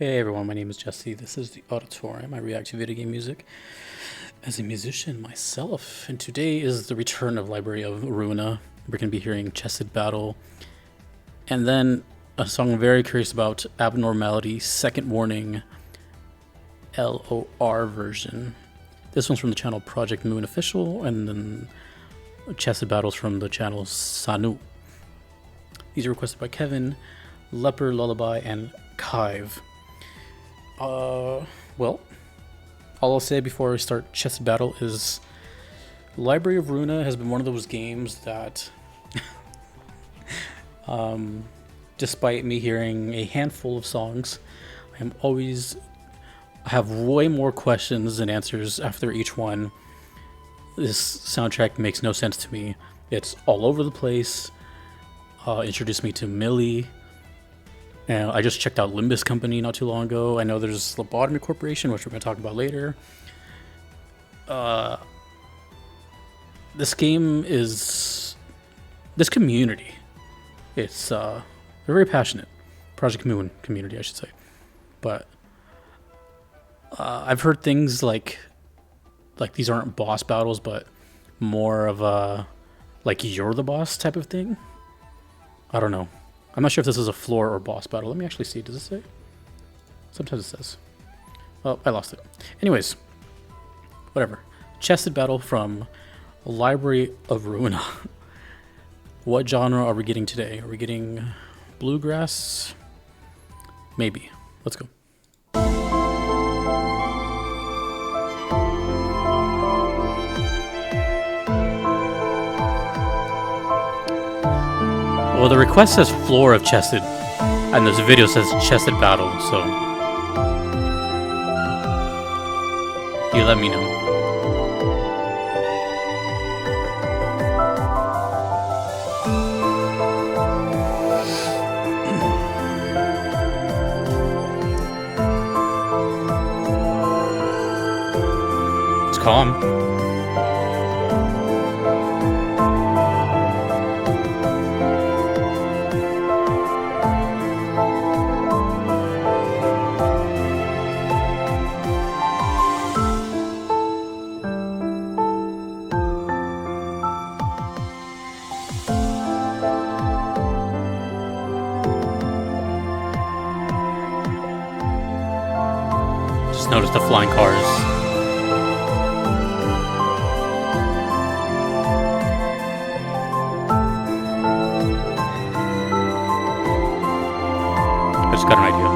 Hey everyone, my name is Jesse. This is the Auditorium. I react to video game music as a musician myself. And today is the return of Library of Runa. We're going to be hearing Chesed Battle. And then a song I'm very curious about, Abnormality, Second Warning, LOR version. This one's from the channel Project Moon Official, and then Chesed Battles from the channel Sanu. These are requested by Kevin, Leper Lullaby, and Kive. Well, all I'll say before we start Chess Battle is Library of Runa has been one of those games that, despite me hearing a handful of songs, I have way more questions than answers after each one. This soundtrack makes no sense to me. It's all over the place. Introduced me to Millie. And I just checked out Limbus Company not too long ago. I know there's Lobotomy Corporation, which we're going to talk about later. This community, they're very passionate. Project Moon community, I should say. But I've heard things like these aren't boss battles, but more of a, like you're the boss type of thing. I don't know. I'm not sure if this is a floor or boss battle. Let me actually see. Does it say? Sometimes it says. Oh, I lost it. Anyways, whatever. Chesed Battle from Library of Ruina. What genre are we getting today? Are we getting bluegrass? Maybe. Let's go. Well, the request says floor of Chesed, and this video says Chesed Battle, so you let me know. It's calm. Notice the flying cars. I just got an idea.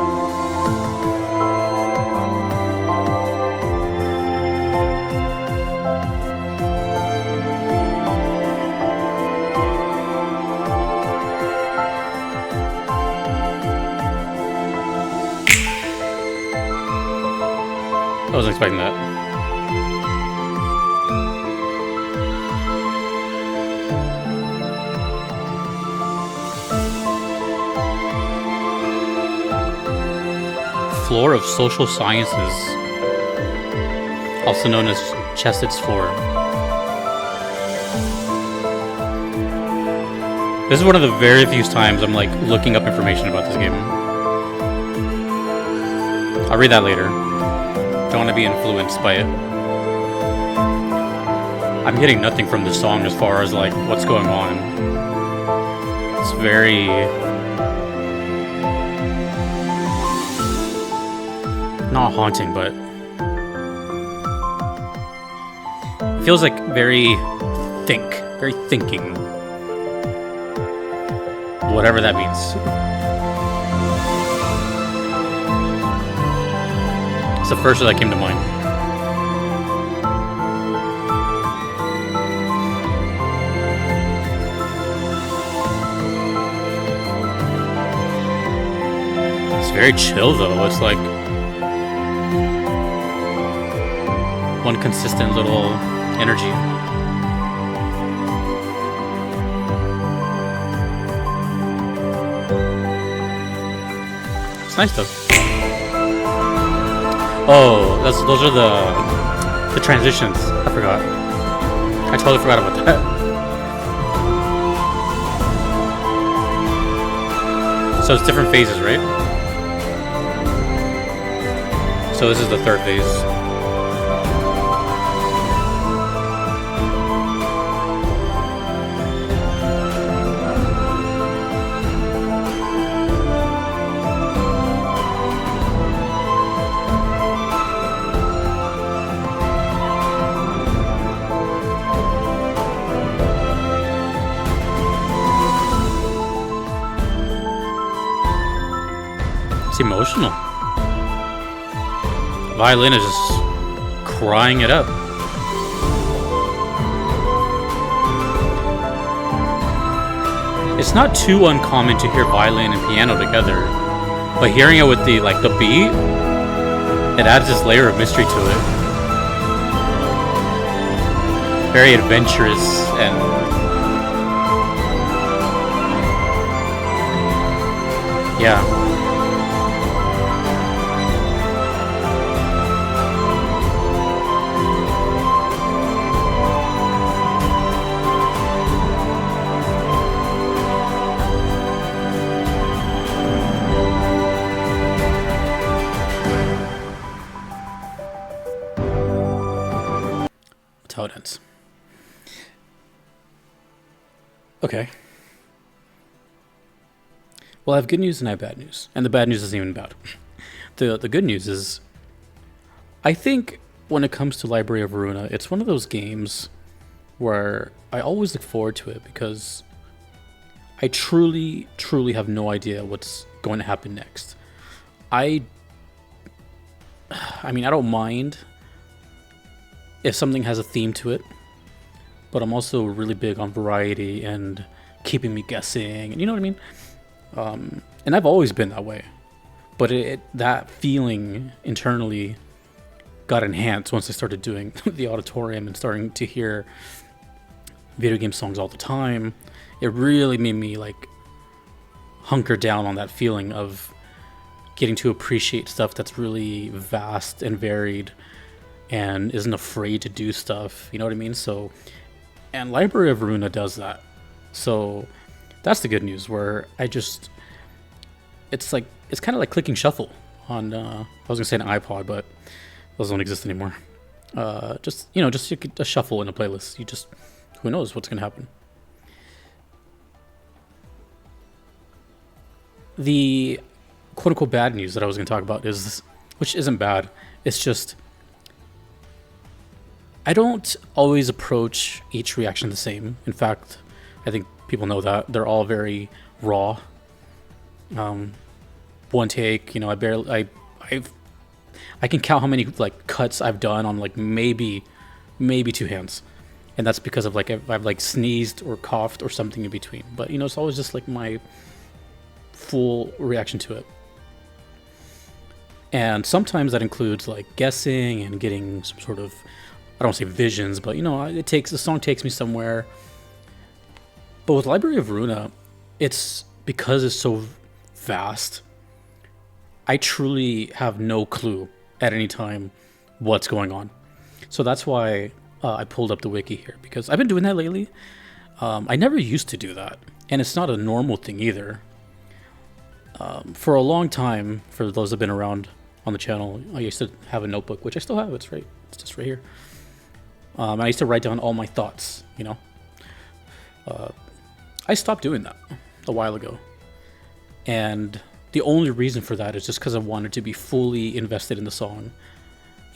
I wasn't expecting that. Floor of Social Sciences, also known as Chesed's floor. This is one of the very few times I'm looking up information about this game. I'll read that later. Don't want to be influenced by it. I'm getting nothing from this song as far as what's going on. It's very not haunting, but it feels like very thinking. Whatever that means. It's the first that came to mind. It's very chill though. It's like one consistent little energy. It's nice though. Oh, those are the transitions. I forgot. I totally forgot about that. So it's different phases, right? So this is the third phase. It's emotional. Violin is just crying it up. It's not too uncommon to hear violin and piano together, but hearing it with the beat, it adds this layer of mystery to it. Very adventurous and yeah. That's how it ends. Okay. Well, I have good news and I have bad news. And the bad news isn't even bad. The good news is, I think when it comes to Library of Runa, it's one of those games where I always look forward to it because I truly, truly have no idea what's going to happen next. I mean, I don't mind if something has a theme to it, but I'm also really big on variety and keeping me guessing, and you know what I mean? And I've always been that way, but that feeling internally got enhanced once I started doing the auditorium and starting to hear video game songs all the time. It really made me hunker down on that feeling of getting to appreciate stuff that's really vast and varied and isn't afraid to do stuff, you know what I mean? So, and Library of Runa does that. So that's the good news, where it's kind of like clicking shuffle on, I was gonna say an iPod, but those don't exist anymore. Just a shuffle in a playlist. Who knows what's gonna happen. The quote unquote bad news that I was gonna talk about which isn't bad, it's just, I don't always approach each reaction the same. In fact, I think people know that. They're all very raw. One take, I can count how many cuts I've done on maybe two hands. And that's because of I've sneezed or coughed or something in between. But it's always just my full reaction to it. And sometimes that includes guessing and getting some sort of, I don't want to say visions, but the song takes me somewhere. But with Library of Runa, it's because it's so vast, I truly have no clue at any time what's going on. So that's why I pulled up the wiki here, because I've been doing that lately. I never used to do that, and it's not a normal thing either. For a long time, for those that have been around on the channel, I used to have a notebook, which I still have. It's just right here. I used to write down all my thoughts, I stopped doing that a while ago. And the only reason for that is just because I wanted to be fully invested in the song.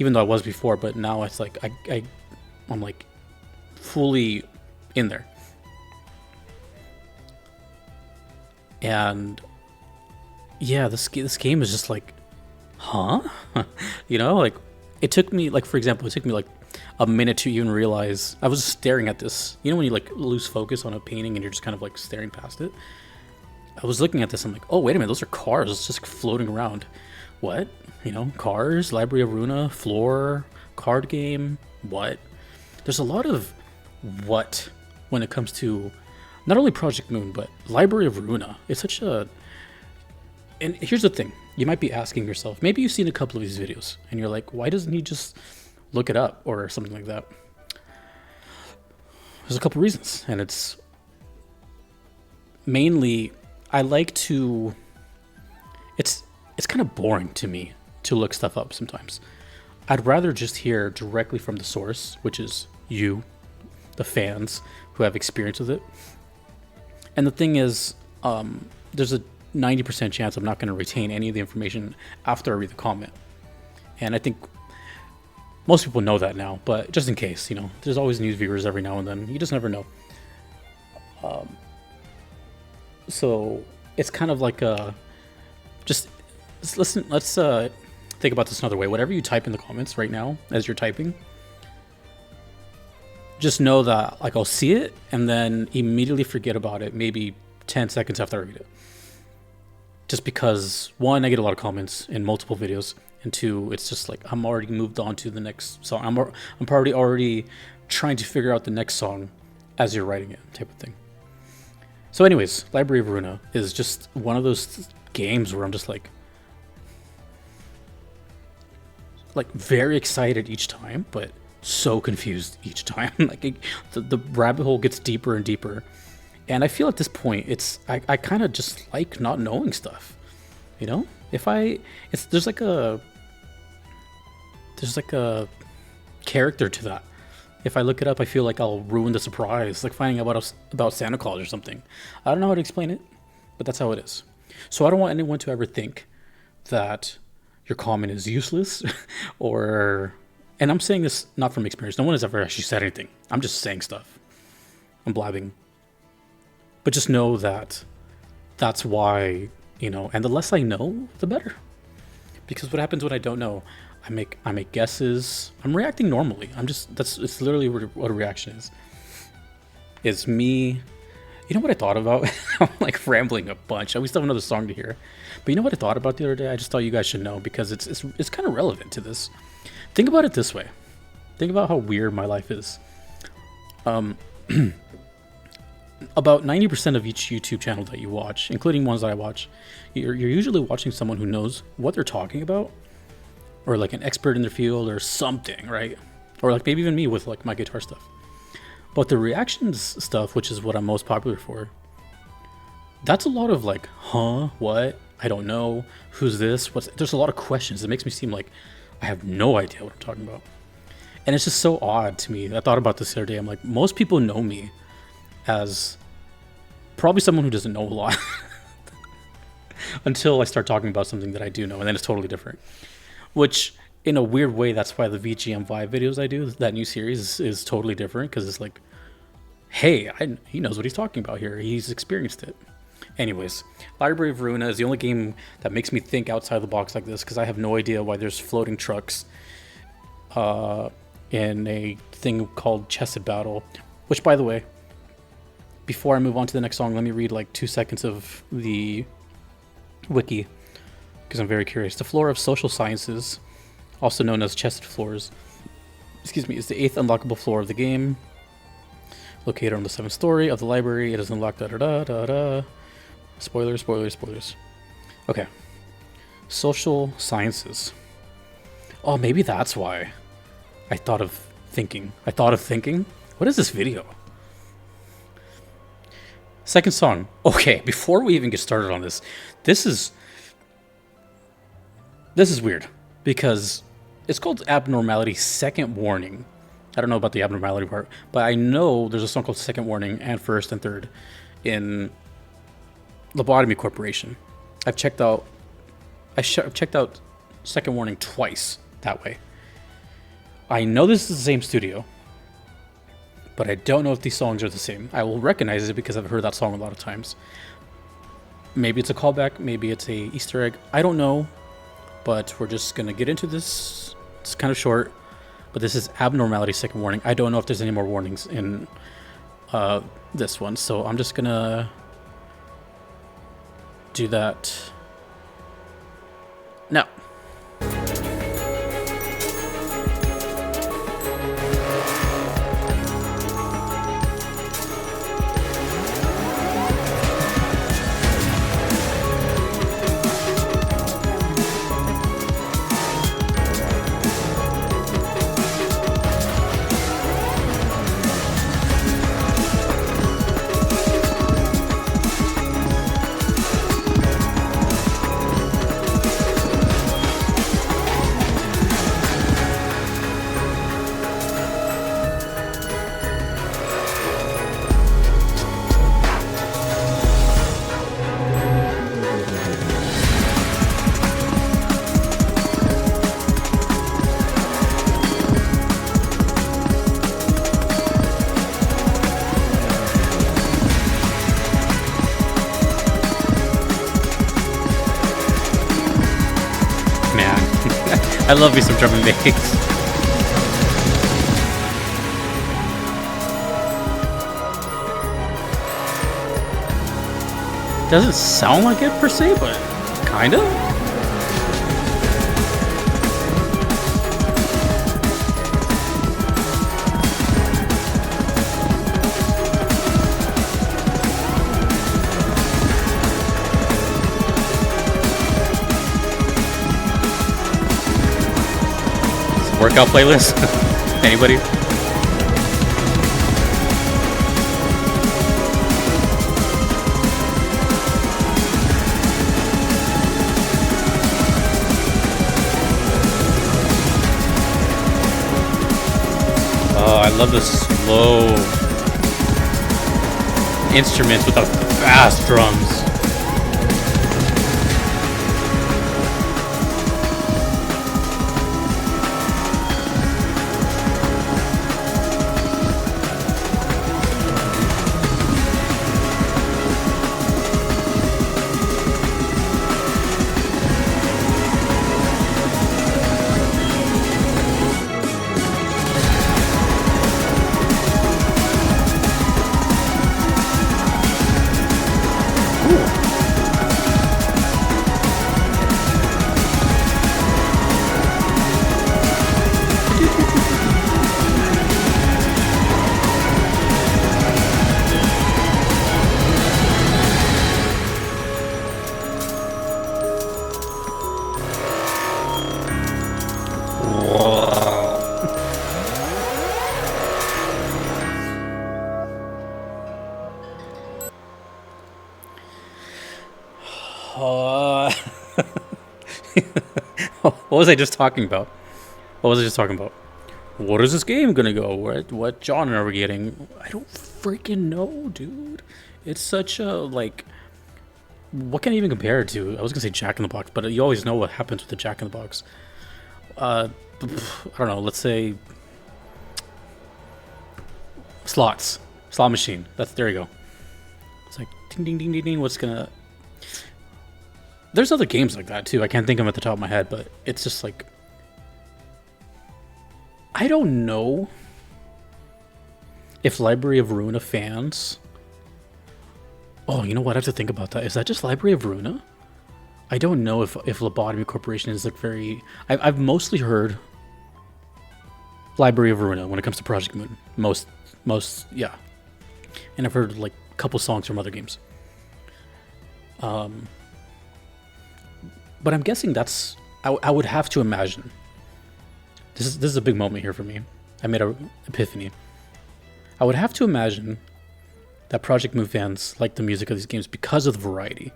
Even though I was before, but now it's I'm fully in there. And yeah, this game is just huh? It took me, for example, a minute to even realize I was staring at this. When you lose focus on a painting and you're just kind of staring past it. I was looking at this. I'm oh, wait a minute, those are cars. It's just floating around. What? Cars, Library of Runa, floor, card game. What? There's a lot of what when it comes to not only Project Moon, but Library of Runa. It's such a... And here's the thing. You might be asking yourself, maybe you've seen a couple of these videos and you're why doesn't he just look it up or something like that? There's a couple reasons, and it's mainly I like to... It's kind of boring to me to look stuff up sometimes. I'd rather just hear directly from the source, which is you, the fans who have experience with it. And the thing is, there's a 90% chance I'm not going to retain any of the information after I read the comment. And I think most people know that now, but just in case, there's always news viewers every now and then. You just never know. So it's kind of like let's think about this another way. Whatever you type in the comments right now as you're typing, just know that I'll see it and then immediately forget about it maybe 10 seconds after I read it. Just because, one, I get a lot of comments in multiple videos, and two, it's just I'm already moved on to the next song. I'm probably already trying to figure out the next song as you're writing it, type of thing. So anyways, Library of Runa is just one of those games where I'm just very excited each time, but so confused each time. The rabbit hole gets deeper and deeper. And I feel at this point, I kind of just like not knowing stuff, there's like a character to that. If I look it up, I feel like I'll ruin the surprise, like finding out about Santa Claus or something. I don't know how to explain it, but that's how it is. So I don't want anyone to ever think that your comment is useless and I'm saying this not from experience. No one has ever actually said anything. I'm just saying stuff. I'm blabbing. But just know that that's why, and the less I know, the better. Because what happens when I don't know? I make guesses. I'm reacting normally. It's literally what a reaction is. It's me. You know what I thought about? I'm rambling a bunch. We still have another song to hear. But you know what I thought about the other day? I just thought you guys should know because it's kind of relevant to this. Think about it this way. Think about how weird my life is. About 90% of each YouTube channel that you watch, including ones that I watch, you're usually watching someone who knows what they're talking about, or an expert in their field or something, right? Or maybe even me with my guitar stuff. But the reactions stuff, which is what I'm most popular for, that's a lot of huh, what, I don't know, who's this, there's a lot of questions. It makes me seem like I have no idea what I'm talking about. And it's just so odd to me. I thought about this the other day. I'm most people know me as probably someone who doesn't know a lot until I start talking about something that I do know, and then it's totally different. Which, in a weird way, that's why the VGM Vibe videos I do, that new series, is totally different, because it's hey, he knows what he's talking about here. He's experienced it. Anyways, Library of Ruina is the only game that makes me think outside the box like this, because I have no idea why there's floating trucks in a thing called Chesed Battle, which, by the way, before I move on to the next song, let me read 2 seconds of the wiki, because I'm very curious. The floor of social sciences, also known as Chesed floors, is the 8th unlockable floor of the game. Located on the 7th story of the library, it is unlocked. Spoilers. Okay. Social sciences. Oh, maybe that's why I thought of thinking. What is this video? Second song. Okay, before we even get started on this is weird because it's called Abnormality Second Warning. I don't know about the abnormality part, but I know there's a song called Second Warning and First and Third in Lobotomy Corporation. I've checked out Second Warning twice that way. I know this is the same studio, but I don't know if these songs are the same. I will recognize it because I've heard that song a lot of times. Maybe it's a callback, maybe it's a Easter egg. I don't know, but we're just gonna get into this. It's kind of short, but this is Abnormality Second Warning. I don't know if there's any more warnings in this one, so I'm just gonna do that now. I love me some drum and bass. Doesn't sound like it per se, but kinda. Workout playlist? Anybody? Oh, I love the slow instruments with the fast drums. What was I just talking about? What is this game gonna go? What genre are we getting? I don't freaking know, dude. It's such a, like, what can I even compare it to? I was gonna say Jack in the Box, but you always know what happens with the Jack in the Box. I don't know, let's say slot machine. There you go. It's like ding ding ding ding ding. What's gonna... There's other games like that too. I can't think of them at the top of my head, but it's just like, I don't know if Library of Runa fans... Oh, you know what? I have to think about that. Is that just Library of Runa? I don't know if Lobotomy Corporation is like very... I've mostly heard Library of Runa when it comes to Project Moon. Most, yeah. And I've heard like a couple songs from other games. But I'm guessing that's... I would have to imagine. This is a big moment here for me. I made an epiphany. I would have to imagine that Project Moon fans like the music of these games because of the variety.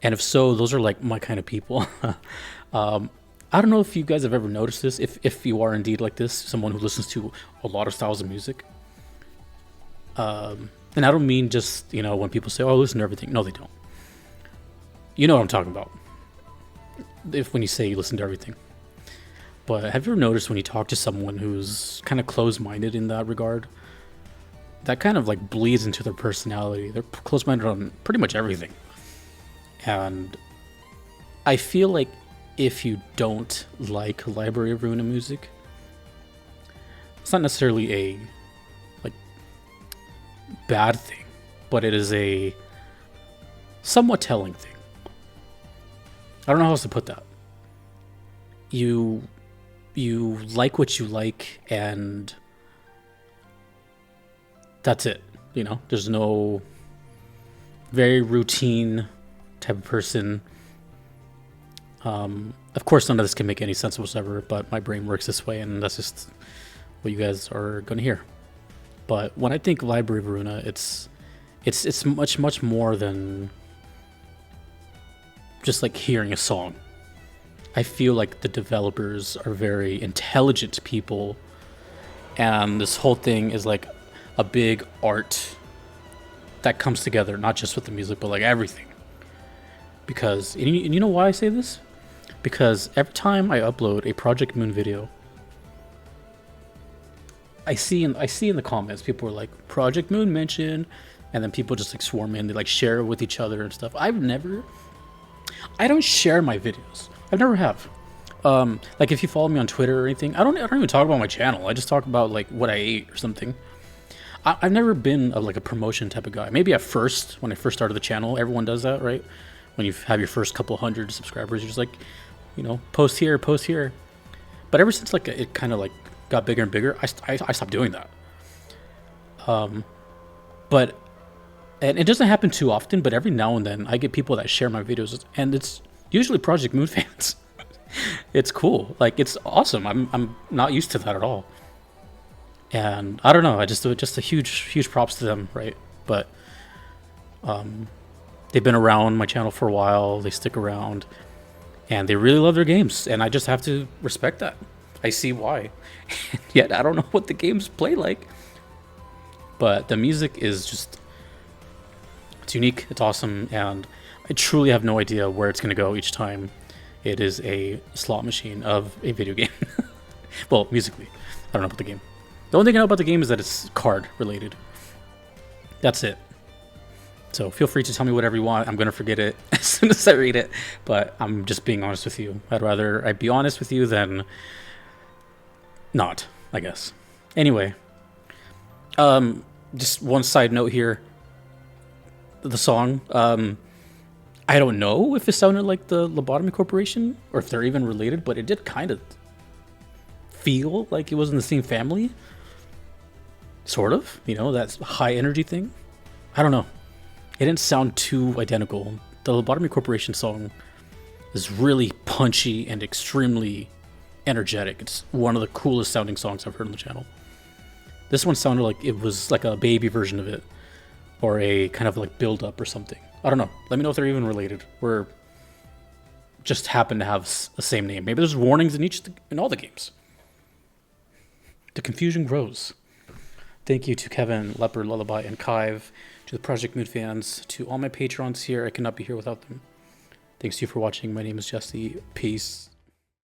And if so, those are like my kind of people. I don't know if you guys have ever noticed this. If you are indeed like this, someone who listens to a lot of styles of music. And I don't mean just, you know, when people say, oh, listen to everything. No, they don't. You know what I'm talking about. When you say you listen to everything. But have you ever noticed when you talk to someone who's kind of closed-minded in that regard, that kind of like bleeds into their personality. They're closed-minded on pretty much everything. And I feel like if you don't like Library of Runa music, it's not necessarily a like bad thing, but it is a somewhat telling thing. I don't know how else to put that. You like what you like, and that's it. You know, there's no very routine type of person. Of course, none of this can make any sense whatsoever, but my brain works this way, and that's just what you guys are going to hear. But when I think Library of Runa, it's much more than just like hearing a song. I feel like the developers are very intelligent people, and this whole thing is like a big art that comes together, not just with the music, but like everything. Because, and you know why I say this? Because every time I upload a Project Moon video, I see in the comments, people are like, Project Moon mentioned, and then people just like swarm in, they like share it with each other and stuff. I don't share my videos. I never have. Like if you follow me on Twitter or anything, I don't even talk about my channel. I just talk about like what I ate or something. I've never been like a promotion type of guy. Maybe at first, when I first started the channel, everyone does that, right? When you have your first couple hundred subscribers, you're just like, you know, post here, post here. But ever since like it kind of like got bigger and bigger, I stopped doing that. But and it doesn't happen too often, but every now and then I get people that share my videos, and it's usually Project Moon fans. It's cool, like it's awesome. I'm not used to that at all. And I don't know, I just a huge props to them, right? But they've been around my channel for a while, they stick around, and they really love their games, and I just have to respect that. I see why. Yet I don't know what the games play like, but the music is just, it's unique, it's awesome, and I truly have no idea where it's going to go each time it is a slot machine of a video game. Well, musically, I don't know about the game. The only thing I know about the game is that it's card related. That's it. So feel free to tell me whatever you want. I'm going to forget it as soon as I read it, but I'm just being honest with you. I'd rather I be honest with you than not, I guess. Anyway, just one side note here. The song, I don't know if it sounded like the Lobotomy Corporation or if they're even related, but it did kind of feel like it was in the same family. Sort of, you know, that high energy thing. I don't know. It didn't sound too identical. The Lobotomy Corporation song is really punchy and extremely energetic. It's one of the coolest sounding songs I've heard on the channel. This one sounded like it was like a baby version of it, or a kind of like build up or something. I don't know. Let me know if they're even related, or just happen to have the same name. Maybe there's warnings in all the games. The confusion grows. Thank you to Kevin, Leopard, Lullaby, and Kive, to the Project Moon fans, to all my patrons here. I could not be here without them. Thanks to you for watching. My name is Jesse. Peace.